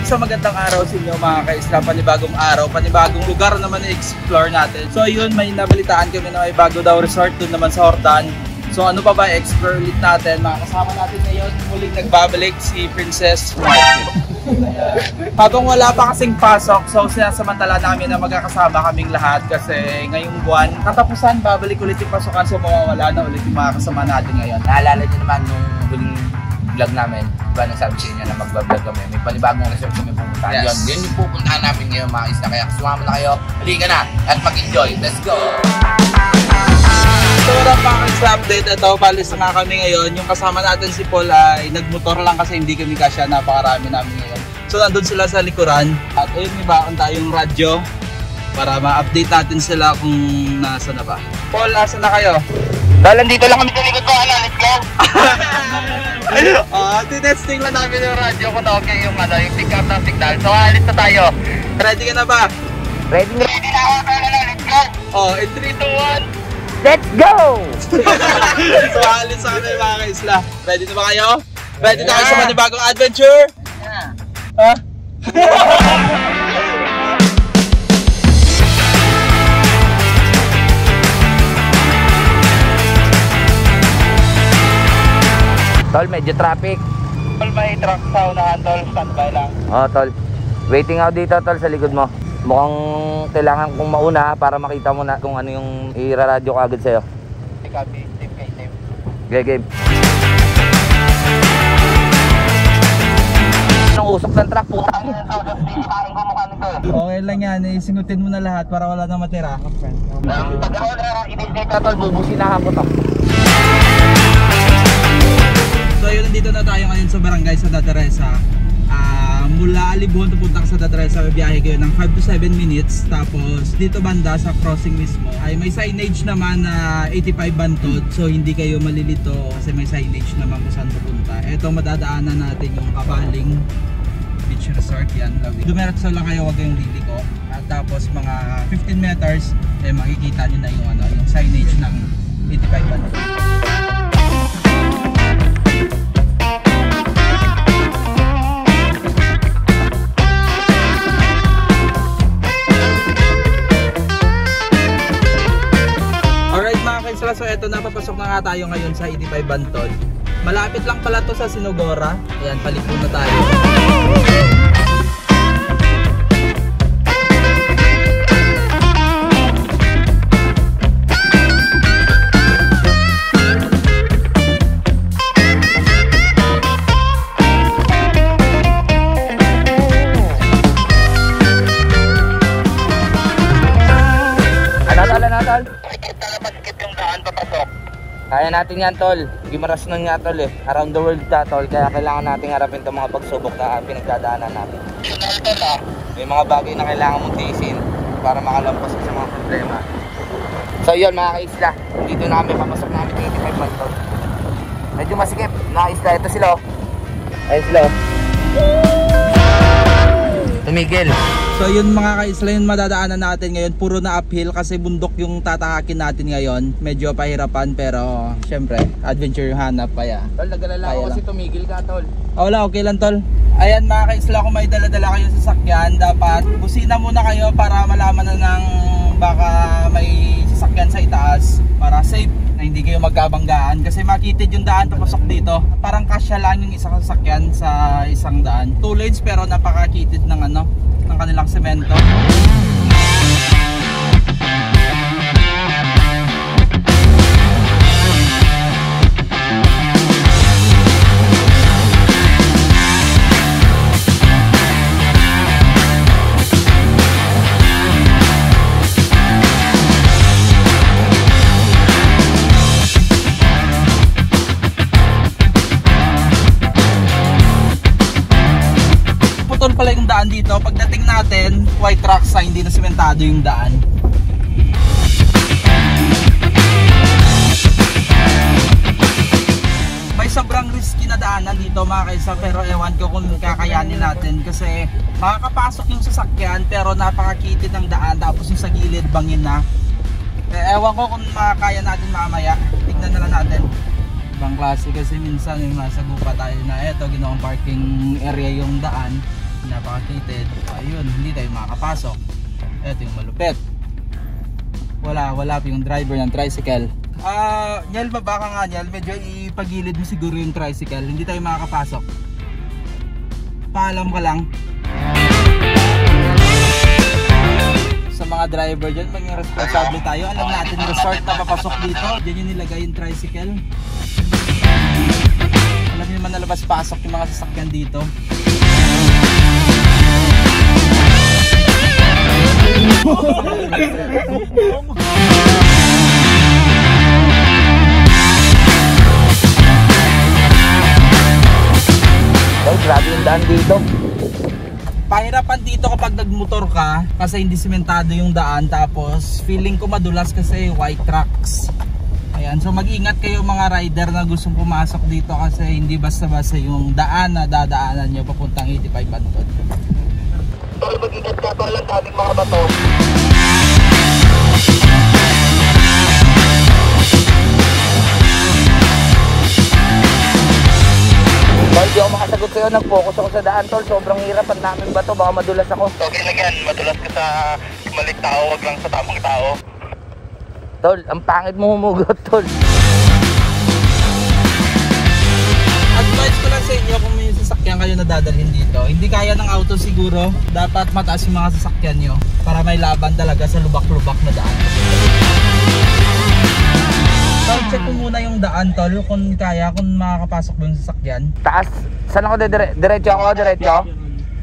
Isang magandang araw sa inyo mga ka-isla, panibagong araw, panibagong lugar naman na-explore natin. So ayun, may nabalitaan kami na may bago daw resort doon naman sa Hortan. So ano pa ba, explore ulit natin. Makakasama natin ngayon, muling nagbabalik si Princess Martin. Habang wala pa kasing pasok, so sinasamantala namin na magkakasama kaming lahat kasi ngayong buwan, katapusan, babalik ulit yung pasukan, so mawawala na ulit yung mga kasama natin ngayon. Naalala nyo naman nung huling vlog namin, diba nasabi sa inyo na mag-vlog kami, may panibagong resort kami pupuntahan. Yes. Yun yung pupuntahan namin ngayon mga isla, kaya sumama na kayo, halika na at mag-enjoy. Let's go! So wala pa sa update, ito palis na kami ngayon. Yung kasama natin si Paul ay nagmotor lang kasi hindi kami kasya, napakarami namin ngayon. So nandun sila sa likuran at ayun, may bakon tayong radyo para ma-update natin sila kung nasa na ba. Paul, asa na kayo? Dahil dito lang kami sa likod ko, let's go! Tinesting lang namin yung radyo Kung okay yung pick up ng signal. So alis na tayo. Ready ka na ba? Ready na ako, let's go! In 3, 2, 1 Let's go! So alis na kami mga ka-isla. Ready na ba kayo? Ready na kayo sa manibagong adventure? Yeah. Ha? Tol, medyo traffic. Tol, may truck sa unahan, tol. Standby lang. Tol. Waiting out dito, tol, sa likod mo. Mukhang kailangan kong mauna para makita mo na kung ano yung iraradyo ko agad sa'yo. Copy. Safe. Okay, game. Anong usok ng truck, puta? Okay lang yan, singutin mo na lahat para wala na matira. Pag ako na i-date tol, bubusinahan ko to. So yun, nandito na tayo ngayon sa barangay Santa Teresa. Mula Alibuon pupunta ka sa Santa Teresa, may biyahe kayo ng 5 to 7 minutes. Tapos dito banda sa crossing mismo ay may signage naman na 85 bantod. So hindi kayo malilito kasi may signage naman kung saan pupunta. Ito madadaanan natin yung Kabaling Beach Resort, yan. Dumiretso lang kayo, wag kayong liliko. At tapos mga 15 meters makikita nyo na yung signage ng 85 bantod. So eto, napapasok na nga tayo ngayon sa 85 Bantod. Malapit lang pala to sa Sinugora. Ayan, paliko na tayo. Kaya natin yan, tol. Gimaras nun nga, tol eh. Around the world ta, tol. Kaya kailangan natin harapin itong mga pagsubok na pinagdadaanan natin. May mga bagay na kailangan mong tiisin para makalampas sa mga problema. So yun mga ka-isla, dito namin papasok namin 85 months, tol. Medyo masikip, mga isla. Ito sila, oh. Ayun sila, oh. Tumigil. So yun mga ka-isla, yung madadaanan natin ngayon, puro na uphill kasi bundok yung tatahakin natin ngayon. Medyo pahirapan pero syempre adventure yung hanap pa ya. Tol, nagalala ako kasi tumigil ka, tol. Wala, okay lang, tol. Ayan mga ka-isla, kung may dala-dala kayo sa sasakyan, dapat busina muna kayo para malaman na ng baka may sasakyan sa itaas para safe na hindi kayo magkabanggaan kasi makitid yung daan papasok dito. Parang kasya lang yung isang sasakyan sa isang daan. 2 lanes pero napakakitid ng ng kanilang semento. Pala yung daan dito, pagdating natin white rock sign, hindi na sementado yung daan. May sobrang risky na daanan dito mga kaisa, pero ewan ko kung kakayanin natin kasi makakapasok yung sasakyan pero napakakitid ng daan, tapos yung sa gilid bangin na. Ewan ko kung makakaya natin mamaya, tignan na lang natin. Ibang klase kasi minsan yung nasa gupa tayo na eto ginawang parking area yung daan. napaka-gated. Ayun, hindi tayo makakapasok. Ito yung malupit. Wala pa yung driver ng tricycle. Nyel, baka nga Nyel, medyo ipagilid mo siguro yung tricycle. Hindi tayo makakapasok. Paalam ka lang sa mga driver dyan, maging responsable tayo. Alam natin resort na papasok dito. Diyan yung nilagay yung tricycle. Alam nyo naman nalabas-pasok yung mga sasakyan dito. Ay, grabe yung daan dito. Pahirapan dito kapag nagmotor ka kasi hindi sementado yung daan, tapos feeling ko madulas kasi white tracks. Ayan, so mag-ingat kayo mga rider na gustong pumasok dito kasi hindi basta-basta yung daan na dadaanan nyo papuntang 85 Bantod. Tol, mag-ingat ka tol, ang daming mga bato. Tol, di ako makasagot sa'yo. Nag-focus ako sa daan, tol. Sobrang hirap. Ang daming bato. Baka madulas ako. Okay lang yan, madulas ka sa maling tao, wag lang sa tamang tao. Tol, ang pangit mo humugot, tol. Advice ko lang sa inyo kung may sasakyan kayo na dadalhin dito, hindi kaya ng auto siguro, dapat mataas yung mga sasakyan nyo para may laban talaga sa lubak-lubak na daan. Tol, check ko muna yung daan tol, kung kaya, kung makakapasok ba yung sasakyan. Taas. Saan ako diretso ako? Diretso?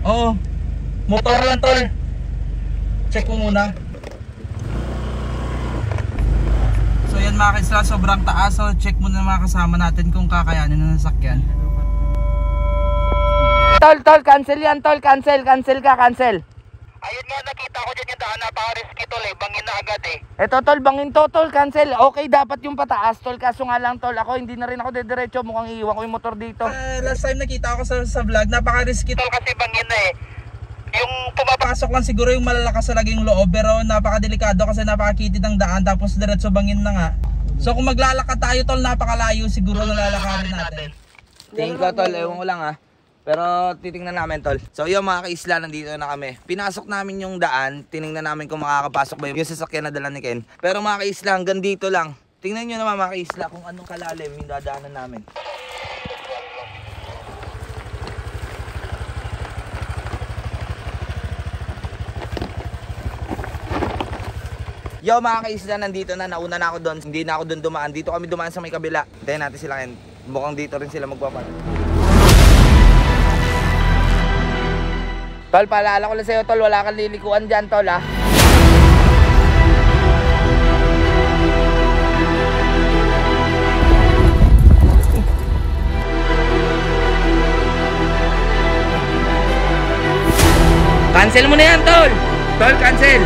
Oo, motor lang tol. Check ko muna. So yan mga kaisla, sobrang taas. So check muna mga kasama natin kung kakayanin ng sasakyan. Tol, cancel yan, tol. Cancel ka. Ayun nga, nakita ko dyan yung daan, napaka-risky tol eh, bangin na agad eh. Eto, tol, bangin to, tol. Cancel. Okay, dapat yung pataas, tol. Kaso nga lang, tol, ako hindi na rin ako diretso. Mukhang iiwan ko yung motor dito. Last time nakita ko sa vlog, napaka-risky Tol kasi bangin na eh. Yung pumapasok lang siguro yung malalakas sa laging loob, pero napakadelikado kasi napakakitid ng daan, tapos diretso bangin na nga. So kung maglalakad tayo tol, napakalayo siguro na lalakarin natin. Tingin ko, tol, ewan ko lang ha. Pero titingnan namin, tol. So yung mga kaisla, nandito na kami. Pinasok namin yung daan, tiningnan namin kung makakapasok ba yung sasakyan na dala ni Ken. Pero mga kaisla, hanggang dito lang. Tingnan nyo naman mga kaisla kung anong kalalim yung dadaanan namin. Yo mga kaisla, nandito na, nauna na ako doon. Hindi na ako doon dumaan. Dito kami dumaan sa may kabila. Tayo natin sila, Ken. Mukhang dito rin sila magpapan. Tol, paalala ko lang sa'yo, tol, wala kang lilikuan dyan, tol, ha? Cancel mo na yan, tol! Tol, cancel!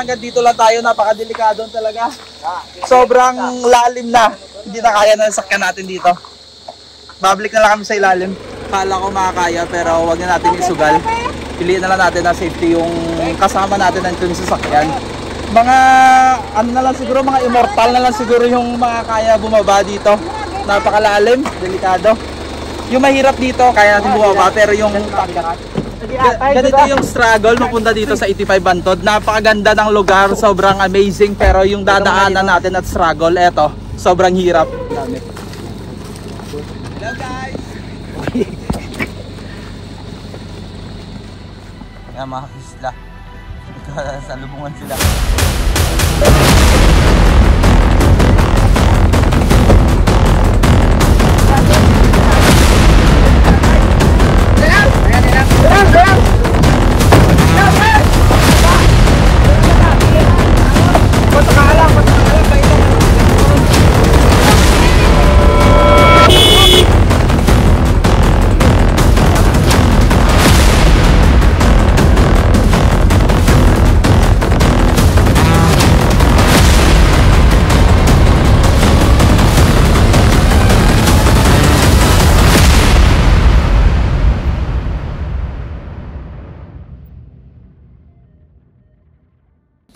Hanggang dito lang tayo, napakadelikado talaga. Sobrang lalim na. Hindi na kaya na sakyan natin dito. Babalik na lang kami sa ilalim. Kala ko makakaya pero wag na natin isugal. Piliin na lang natin na safety yung kasama natin ng yung sasakyan. Mga ano na lang siguro, mga immortal na lang siguro yung mga kaya bumaba dito. Napakalalim, delikado. Yung mahirap dito, kaya natin bumaba, pero yung ganito yung struggle mapunta dito sa 85 Bantod. Napakaganda ng lugar, sobrang amazing, pero yung dadaanan natin at struggle, eto, sobrang hirap. Hello guys! Yan mga isla. Sa lubungan sila.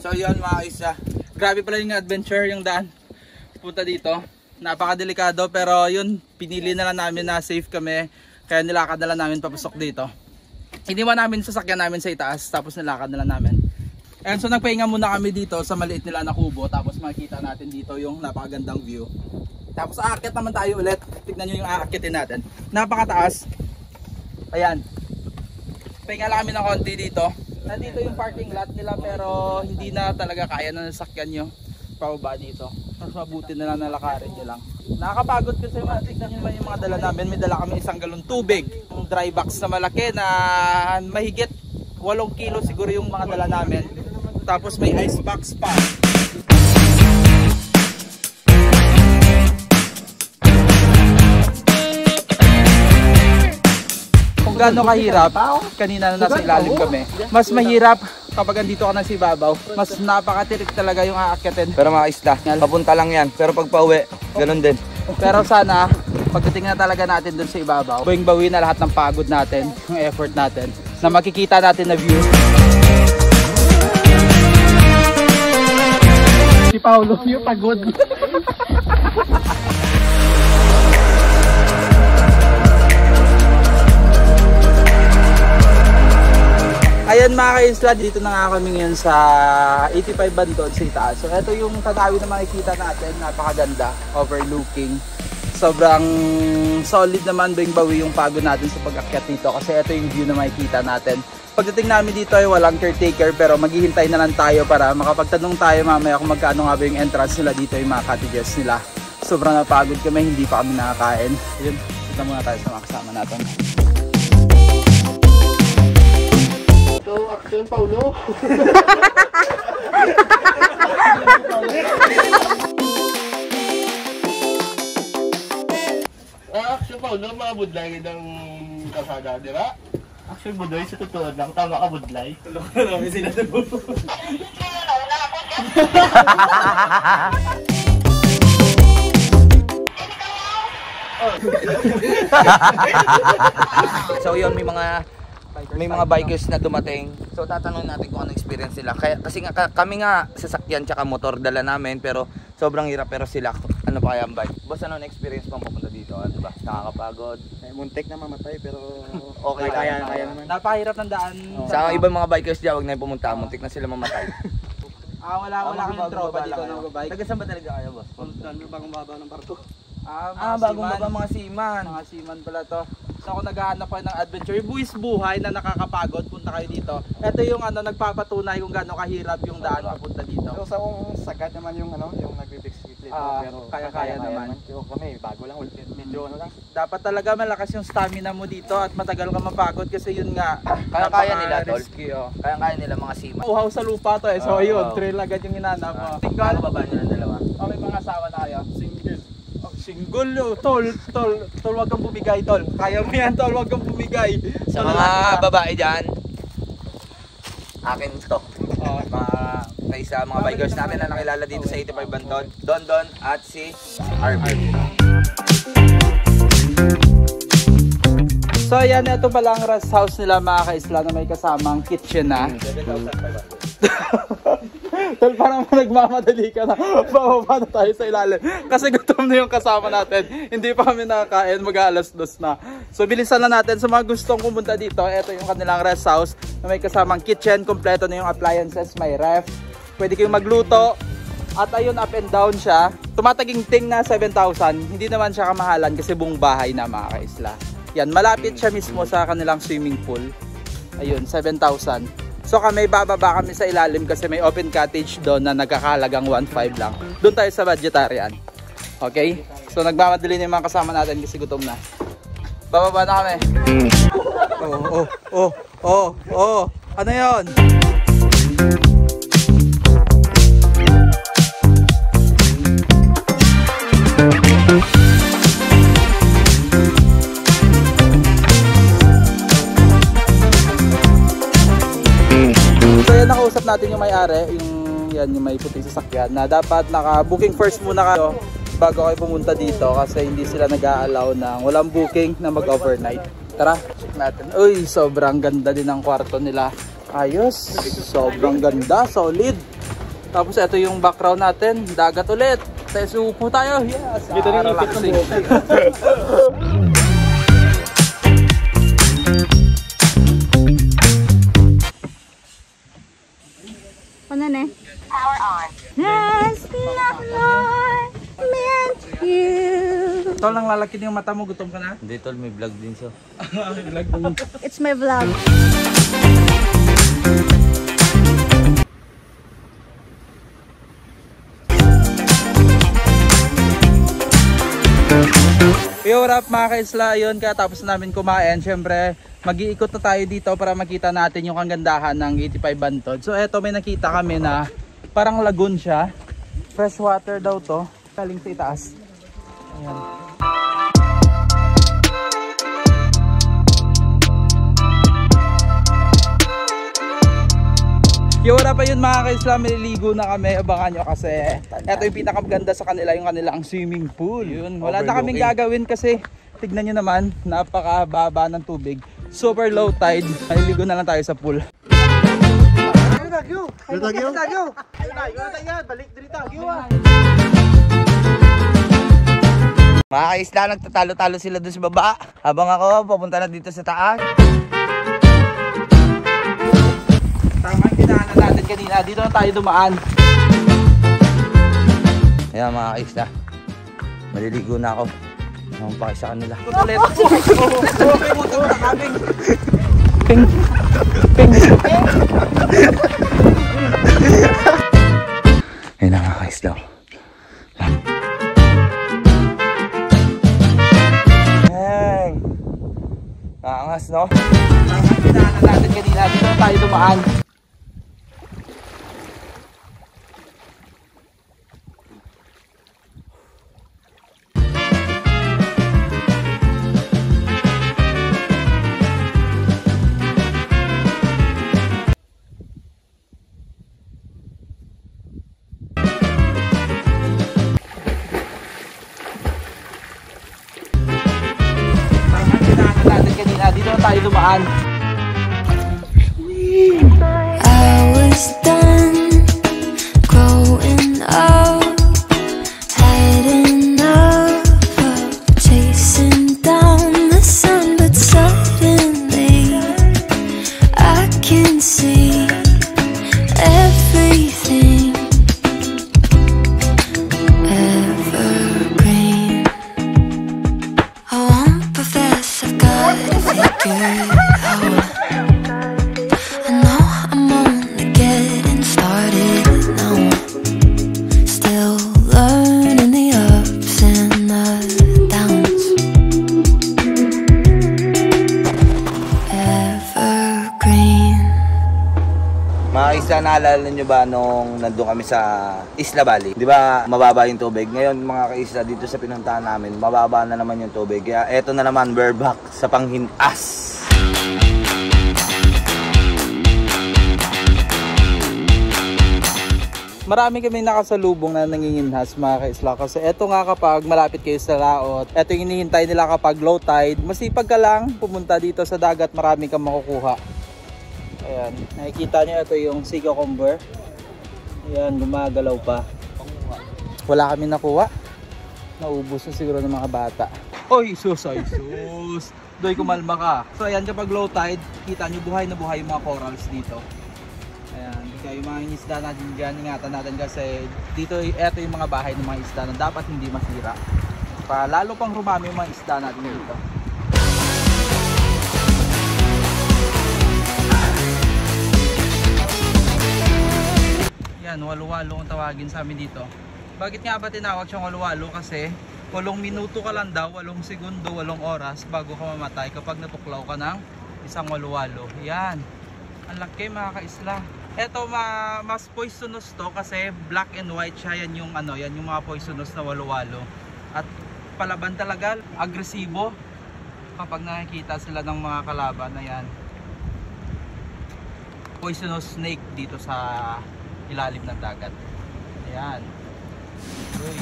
So yun mga isa. Grabe pala yung adventure, yung daan punta dito. Napakadelikado pero yun, pinili na lang namin na safe kami. Kaya nilakad na lang namin papasok dito. Iniwan namin sasakyan namin sa itaas, tapos nilakad na lang namin. And so nagpahinga muna kami dito sa maliit nila na kubo. Tapos makikita natin dito yung napakagandang view. Tapos aakyat naman tayo ulit. Tignan nyo yung aakyatin natin. Napakataas. Ayan. Pahinga lang kami ng konti dito. Nandito yung parking lot nila pero hindi na talaga kaya na nasakyan nyo pababa dito. Mas mabuti na lang nalakarin nyo lang. Nakakapagod kasi tignan nyo naman yung mga dala namin. May dala kami 1 galon tubig. Yung dry box na malaki na mahigit 8 kilo siguro yung mga dala namin. Tapos may ice box pa. Kung gaano kahirap, kanina na nasa ilalim kami. Mas mahirap kapag andito ka na sa ibabaw. Mas napakatirik talaga yung aakyatin. Pero mga isla, papunta lang yan. Pero pag pauwi, ganun din. Pero sana, pagdating na talaga natin dun sa ibabaw, bawing-bawi na lahat ng pagod natin, yung effort natin, na makikita natin na view. Si Paulo, yung pagod. Ayan mga ka-isla, dito na nga kami ngayon sa 85 Bandon sa itaas. So ito yung tanawin na makikita natin, napakaganda, overlooking. Sobrang solid naman bawing-bawi yung pagod natin sa pag-akyat dito kasi ito yung view na makikita natin. Pagdating namin dito ay walang caretaker pero maghihintay na lang tayo para makapagtanong tayo mamaya kung magkano nga ba yung entrance nila dito, yung mga cottages nila. Sobrang napagod kami, hindi pa kami nakakain. Ayun, kita muna tayo sa mga kasama natin. So, action, Paulo. Action, Paulo, mabudlay ng kasada, di ba? Action, Budoy, sa totoo lang, tama ka, budlay. Tulog na namin sila na po. So yun, may mga bikers na dumating. So tatanungin natin kung ano experience nila. Kasi nga kami nga sasakyan tsaka motor dala namin pero sobrang hirap, pero sila ano pa kaya ang bike. Boss, ano na-experience mo papunta dito? Ano ba? Nakakapagod? Muntik na mamatay pero Okay kaya naman. naman. Napakahirap ng daan. Sa ibang mga bikers diyan, wag na yung pumunta, muntik na sila mamatay. Wala kang tropa dito na magbabike. Taga saan ba talaga kayo, boss? Bagong baba ng barko. Bagong baba, mga seaman. Mga seaman pala to. So ako naghahanap ko ng adventure, buwis buhay na nakakapagod, punta kayo dito. Ito yung nagpapatunay kung gaano kahirap yung daan papunta dito. So sa kung sagad naman yung yung nagbe-big dito pero kaya naman. Pero kami bago lang, medyo lang. Dapat talaga malakas yung stamina mo dito at matagal ka mapagod kasi yun nga. Kaya nila, tol. Risky, oh. Kaya nila mga seaman. Uhaw sa lupa to eh. So yun, trail agad yung hinanap mo. Single baba nyo ng dalawa. Okay, mga asawa na kayo. Single, tol, wag kang bumigay, tol. Kaya mo yan, tol, wag kang bumigay. Sa mga babae dyan, akin to. Sa mga bikers natin na nakilala dito sa 85 Bandon, Don at si Arvin. So ayan, ito pala ang rest house nila mga ka-isla na may kasamang kitchen na. 7,500. Tol, parang nagmamadali ka na. Bababa na tayo sa ilalim. Kasi gutom na yung kasama natin. Hindi pa kami nakakain, mag-alas-2 na. So bilisan na natin. Sa mga gustong pumunta dito, ito yung kanilang rest house na may kasamang kitchen. Kompleto na yung appliances, may ref. Pwede kayong magluto. At ayun, up and down siya. Tumataging-ting na 7,000. Hindi naman siya kamahalan kasi buong bahay na mga ka-isla. Yan, malapit siya mismo sa kanilang swimming pool. Ayun, 7,000. So kami, bababa kami sa ilalim kasi may open cottage doon na nagkakalagang 1,500 lang. Doon tayo sa vegetarian. Okay? So nagmamadali na yung mga kasama natin kasi gutom na. Bababa na kami. Ano yun? So yan, nakausap natin yung may-ari, yung may puting sasakyan na dapat naka-booking first muna kayo bago kayo pumunta dito kasi hindi sila nag-a-allow ng walang booking na mag-overnight. Tara, check natin. Uy, sobrang ganda din ang kwarto nila. Ayos, sobrang ganda, solid. Tapos ito yung background natin, dagat ulit. Supo tayo. Yes. Dito rin yung relaxing. Ano na? Power on. That's not meant you. Tol, nang lalaki yung mata mo, gutom ka na? Hindi tol, may vlog din siya. It's my vlog. Yo, wrap mga ka-isla, yun katapos namin kumain. Siyempre, mag-iikot na tayo dito para makita natin yung kagandahan ng 85 Bantod. So eto, may nakita kami na parang lagoon siya. Fresh water daw to, galing sa itaas. Ayan. Yung wala pa yun mga ka-isla, maliligo na kami. Abangan nyo kasi eto yung pinakamaganda sa kanila, yung kanilang swimming pool. Yun, wala na kaming gagawin kasi tignan nyo naman, napakababa ng tubig. Super low tide, maliligo na lang tayo sa pool. Mga ka-isla, nagtatalo-talo sila doon sa baba. Habang ako, papunta na dito sa taas. Tama yung dinaanan natin kanina, dito na tayo dumaan. Ayan mga ka-isla, maliligo na ako. Ang paki sa kanila. Ulit. Puto na kaming. Ping. Ping. Ayan na mga ka-isla. Ayan. Naangas no? Tama yung dinaanan natin kanina, dito na tayo dumaan. Dito na tayo dumaan. I was done growing up, had enough of chasing down the sun, but suddenly I can see everything evergreen. I won't profess I've got it figured out. I know I'm only getting started now. Still learning the ups and the downs. Evergreen. Mga ka-isla, naalala nyo ba nung nandun kami sa Isla Bali? Di ba mababa yung tubig? Ngayon mga ka-isla, dito sa pinuntahan namin, mababa na naman yung tubig. Kaya eto na naman, we're back sa panghinas. Marami kami nakasalubong na nanginginhas mga ka-isla kasi eto nga kapag malapit kayo sa laot, eto yung hinihintay nila kapag low tide. Masipag ka lang pumunta dito sa dagat, marami kang makukuha. Ayan, nakikita nyo ito yung sea cucumber. Ayan, gumagalaw pa. Wala kami nakuha. Naubos na siguro ng mga bata. Oy, sus, ay sus. Doy, kumalma ka. So ayan, kapag low tide, kita nyo buhay na buhay yung mga corals dito. Ayan, kaya yung mga isda natin dyan, ingatan natin kasi dito, eto yung mga bahay ng mga isda na dapat hindi masira. Pa, lalo pang rumami yung mga isda natin dito. Yan, walu-walo ang tawagin sa amin dito. Bakit nga ba tinawag siyang walu-walo? Kasi 8 minuto ka lang daw, 8 segundo, 8 oras bago ka mamatay kapag natuklaw ka ng isang walu-walo. Yan, ang laki mga ka-isla. Eto, mas poisonous to kasi black and white siya. Yan yung, yan yung mga poisonous na walu-walo. At palaban talaga, agresibo kapag nakikita sila ng mga kalaban na yan. Poisonous snake dito sa ilalim ng dagat. Ayan. Uy.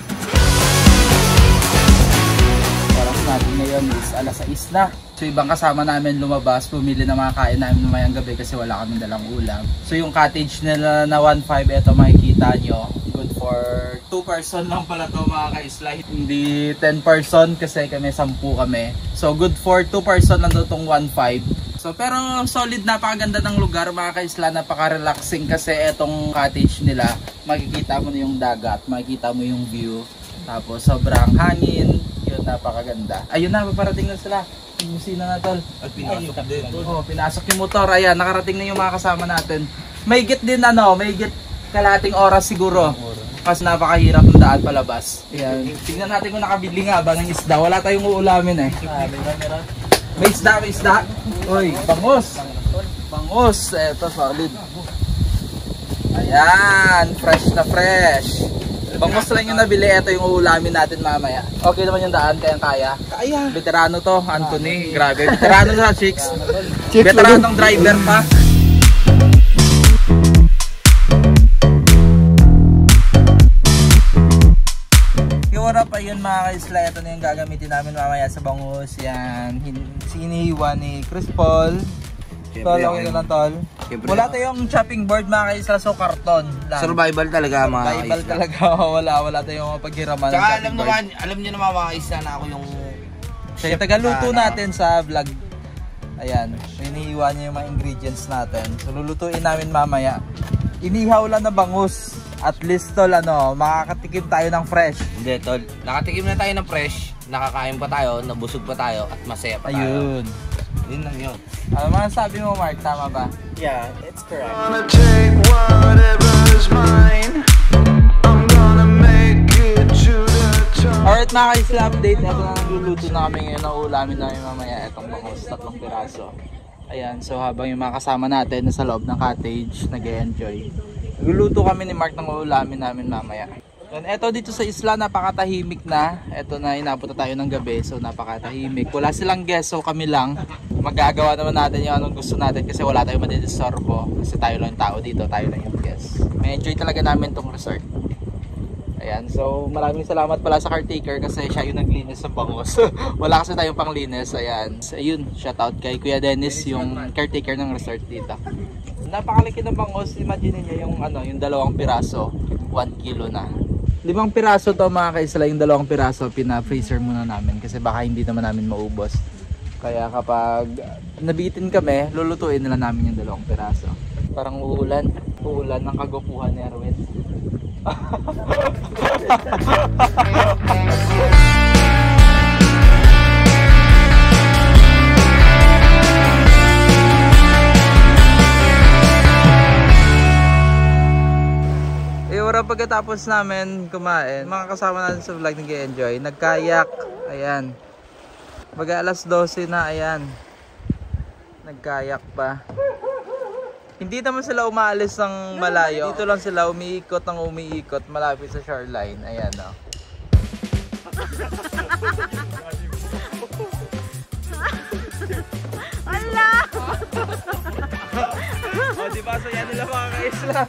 Oras natin ngayon is alas 6 na. So ibang kasama namin lumabas, pumili ng mga kain namin mamayang gabi kasi wala kaming dalang ulam. So yung cottage nila na 1.5, ito makikita nyo. Good for 2 person lang pala to mga ka-isla. Hindi 10 person kasi kami 10 kami. So good for 2 person lang to tong 1.5. So pero solid, napakaganda ng lugar mga ka-isla, napaka-relaxing kasi etong cottage nila. Makikita mo na yung dagat, makikita mo yung view. Tapos sobrang hangin, yun, napakaganda. Ayun na, paparating na sila. Musina na tol. At pinasok din. Oo, pinasok yung motor. Ayan, nakarating na yung mga kasama natin. May git din may git kalating oras siguro. Kasi napakahirap ng daan palabas. Ayan. Tingnan natin kung nakabili nga ba ng isda. Wala tayong uulamin eh. May isda, may isda. Uy, bangus. Bangus. Eto, solid. Ayan, fresh na fresh. Bangus lang yung nabili, ito yung uulamin natin mamaya. Okay naman yung daan, kaya. Kaya. Veterano to, Anthony. Grabe, veterano sa chicks. Veteranong driver pa. Yung oras pa yun mga ka-isla, ito na yung gagamitin namin mamaya sa bangus. Yan, sinihiwa ni Chris Paul. Tol, okay na lang tol. Wala tayong chopping board mga ka-isla, so karton lang. Survival talaga mga Survival ka-isla. talaga, wala tayong paghiraman. Tsaka alam nyo naman mga ka-isla na ako yung Siya yung tagaluto natin sa vlog. Ayan, hinihiwa niya yung mga ingredients natin. So lulutuin namin mamaya. Inihaw lang na bangus. At least tol, makakatikim tayo ng fresh. Hindi tol, nakatikim na tayo ng fresh, nakakain pa tayo, nabusog pa tayo, at masaya pa tayo. Ayun. Yun lang yun. Ano man sabi mo Mark, tama ba? Yeah, it's correct. Gonna take whatever's mine. I'm gonna make it to the top. Alright mga ka-isla, update. Ito na nagluluto na kami ngayon. Naulamin namin mamaya itong bangus, 3 piraso. Ayan, so habang yung mga kasama natin nasa loob ng cottage, nag-e-enjoy. Nagluluto kami ni Mark ng uulamin namin mamaya. And eto dito sa isla, napakatahimik na. Eto na, inabot na tayo ng gabi, so napakatahimik. Wala silang guest, so kami lang. Magagawa naman natin yung anong gusto natin kasi wala tayong madidisturbo. Kasi tayo lang yung tao dito, tayo lang yung guest. May enjoy talaga namin tong resort. Ayan, so maraming salamat pala sa caretaker kasi siya yung naglinis sa bangus. Wala kasi tayong panglinis. Ayan, so, ayun, shoutout kay Kuya Dennis, yung caretaker ng resort dito. Napakalaki ng bangus, imagine niyo yung yung 2 piraso, 1 kilo na. 5 piraso to mga ka-isla, yung 2 piraso pina-freezer muna namin kasi baka hindi naman namin maubos. Kaya kapag nabitin kami, lulutuin nila namin yung 2 piraso. Parang uulan ng kagupuhan ni Erwin. Pagkatapos namin kumain, mga kasama natin sa vlog nag-enjoy, nagkayak, ayan. Baga alas 12 na, ayan. Nagkayak pa. Hindi naman sila umaalis ng malayo. Dito lang sila umiikot malapit sa shoreline. Ayan o. Wala! O diba, so yan nila mga ka-isla.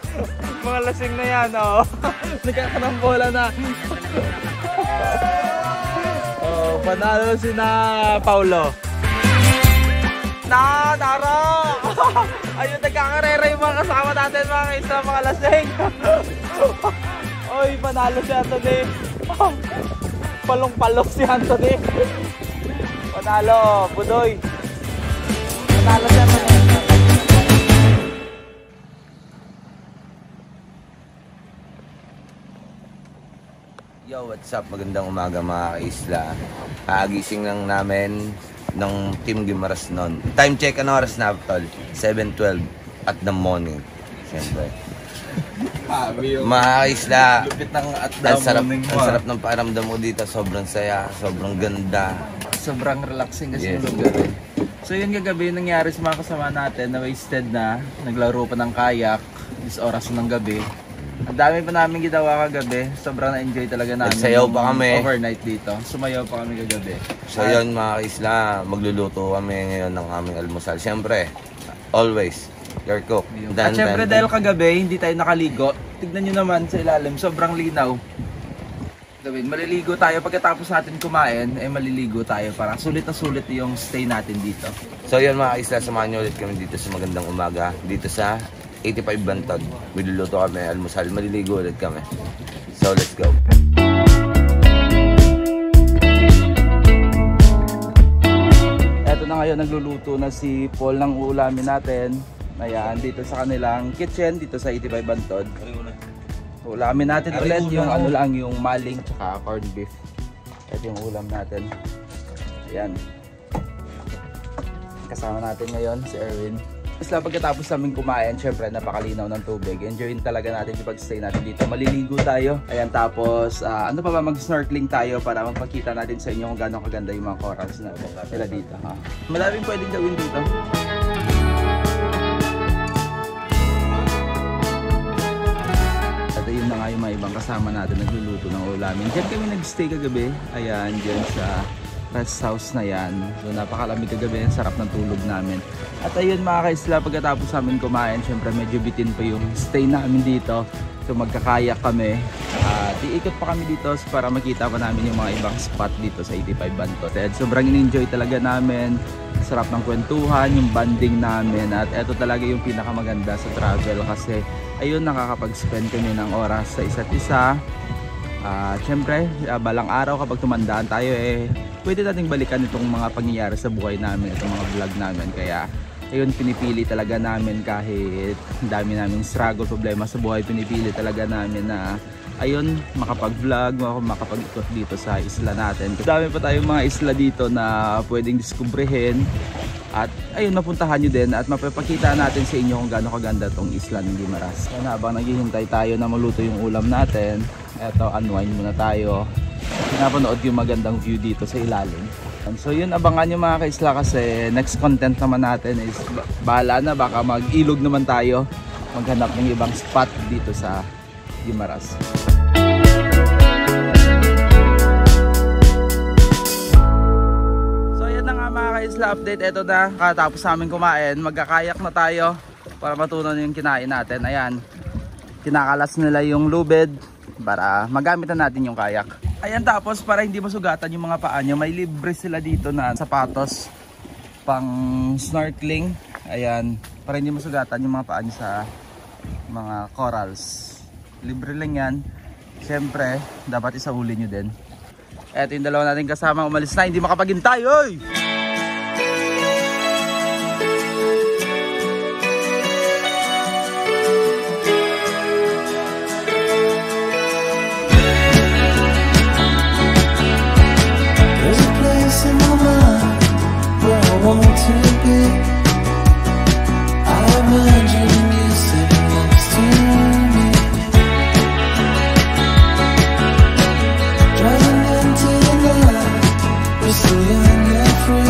Mga lasing na yan o. Nagkakanambola na. Panalo si na Paulo. Tara! Ayun, nagkakarera yung mga kasama natin mga ka-isla, mga lasing. Oy, panalo si Anthony. Palong-palong si Anthony. Panalo, Budoy. Panalo si Anthony. Yo, what's up? Magandang umaga mga ka-isla. Kagising lang namin ng Team Gimaras noon. Time check, ano oras na tol? 7:12 at the morning. Siyempre. Mga ka-isla, ang sarap ng pakiramdam mo dito. Sobrang saya, sobrang ganda. Sobrang relaxing kasi Yes. yung lugar. So yun kagabi nangyari sa mga kasama natin na wasted na. Naglaro pa ng kayak. This oras ng gabi. Ang dami pa namin ginawa kagabi. Sobrang na-enjoy talaga namin. Nagsayaw pa kami. Overnight dito. Sumayaw pa kami kagabi. So yun mga ka-isla, magluluto kami ngayon ng aming almusal. Siyempre, always, your cook. At syempre dahil kagabi hindi tayo nakaligo. Tignan nyo naman sa ilalim. Sobrang linaw. gawin. Maliligo tayo pagkatapos natin kumain, maliligo tayo para sulit na sulit yung stay natin dito. So yun mga isla, samahan nyo ulit kami dito sa magandang umaga, dito sa 85 Bantod. Miluluto kami, almusal, maliligo ulit kami. So let's go. Eto na ngayon, nagluluto na si Paul ng ulamin natin. Ayan, dito sa kanilang kitchen, dito sa 85 Bantod. Ulamin natin ulit yung ano lang, yung maling tsaka corned beef. Ito yung ulam natin. Ayan. Kasama natin ngayon si Erwin. Isla pagkatapos namin kumain, syempre napakalinaw ng tubig. Enjoyin talaga natin yung pag-stay natin dito. Maliligo tayo. Ayan, tapos ano pa ba, mag-snorkeling tayo para magpakita natin sa inyo kung gaano kaganda yung mga corals na nila dito. Ha? Maraming pwedeng gawin dito. Ito yun na nga yung mga ibang kasama natin nagluluto ng ulamin. Diyan kami nag-stay kagabi. Ayan, dyan sa rest house na yan. So napakalamig kagabi, sarap ng tulog namin. At ayun mga kaisla, pagkatapos namin kumain, syempre medyo bitin pa yung stay namin dito. So magkakayak kami. Iikot pa kami dito para makita pa namin yung mga ibang spot dito sa 85 Bantod. At sobrang in-enjoy talaga namin. Sarap ng kwentuhan, yung banding namin. At eto talaga yung pinakamaganda sa travel kasi ayun, nakakapag-spend kami ng oras sa isa't isa. Syempre, balang araw kapag tumandaan tayo pwede nating balikan itong mga pangyayari sa buhay namin, itong mga vlog namin. Kaya ayun, pinipili talaga namin kahit dami naming struggle, problema sa buhay, pinipili talaga namin na ayun, makapag-vlog, makapag-ikot dito sa isla natin. Dami pa tayong mga isla dito na pwedeng diskubrihin. At ayun, mapuntahan nyo din at mapapakita natin sa inyo kung gaano kaganda tong isla ng Guimaras. Kaya habang naghihintay tayo na maluto yung ulam natin, eto, unwind muna tayo. Pinapanood yung magandang view dito sa ilalim. So yun, abangan nyo mga kaisla kasi next content naman natin is bahala na, baka mag-ilog naman tayo, maghanap ng ibang spot dito sa Guimaras. So yan na nga mga kaisla, update. Ito na, katapos namin kumain, magkakayak na tayo para matunan yung kinain natin. Ayan, kinakalas nila yung lubid para magamit na natin yung kayak. Ayan, tapos para hindi masugatan yung mga paa nyo, may libre sila dito na sapatos pang snorkeling. Ayan, para hindi masugatan yung mga paa nyo sa mga corals. Libre lang yan. Siyempre, dapat isauli nyo din. Eto yung dalawa natin kasama, umalis na, hindi makapaghintay. Oy! Want to be. I imagine you sitting next to me, driving into the night. We're so young and free.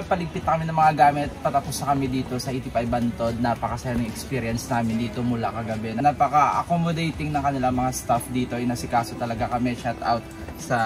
paligpit kami ng mga gamit, patapos na kami dito sa 85 Bantod. Napakasaya ng experience namin dito mula kagabi. Napaka-accommodating ng kanila mga staff dito. Inasikaso talaga kami. Shout out sa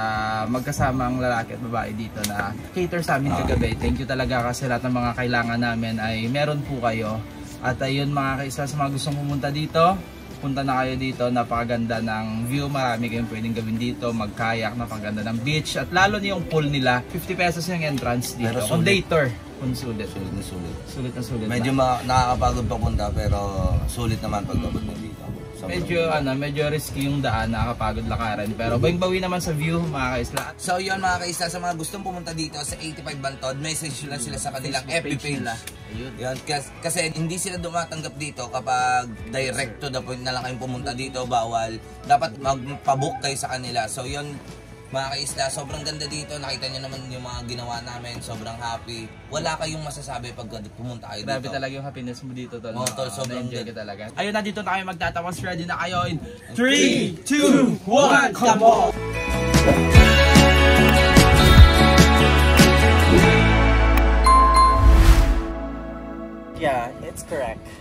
magkasamang lalaki at babae dito na cater sa amin kagabi. Thank you talaga kasi lahat ng mga kailangan namin ay meron po kayo. At ayun mga kaisa, sa mga gustong pumunta dito, punta na kayo dito. Napakaganda ng view, marami kayong pwedeng gawin dito, magkayak, napakaganda ng beach, at lalo na yung pool nila, 50 pesos yung entrance dito. Kung day tour, kung sulit. Sulit na sulit. Medyo nakakapagod papunta pero sulit naman pagdating mo dito. Medyo risky yung daan, nakakapagod lakaran, pero bawi naman sa view mga kaisla. So yun mga kaisla, sa mga gustong pumunta dito sa 85 Bantod, message nyo lang sila sa kanilang FB page nila. Yun, kasi hindi sila dumatanggap dito kapag direct to the point na lang kayong pumunta dito, bawal. Dapat magpabook kayo sa kanila. So yun mga kaisla, sobrang ganda dito. Nakita nyo naman yung mga ginawa namin, sobrang happy. Wala kayong masasabi pag pumunta kayo dito. Grabe talaga yung happiness mo dito, tol. Tol, sobrang enjoy ka talaga. Ayun na, dito na kayo magtatawas. Ready na kayo in 3, 2, 1, come on! Yeah, it's correct.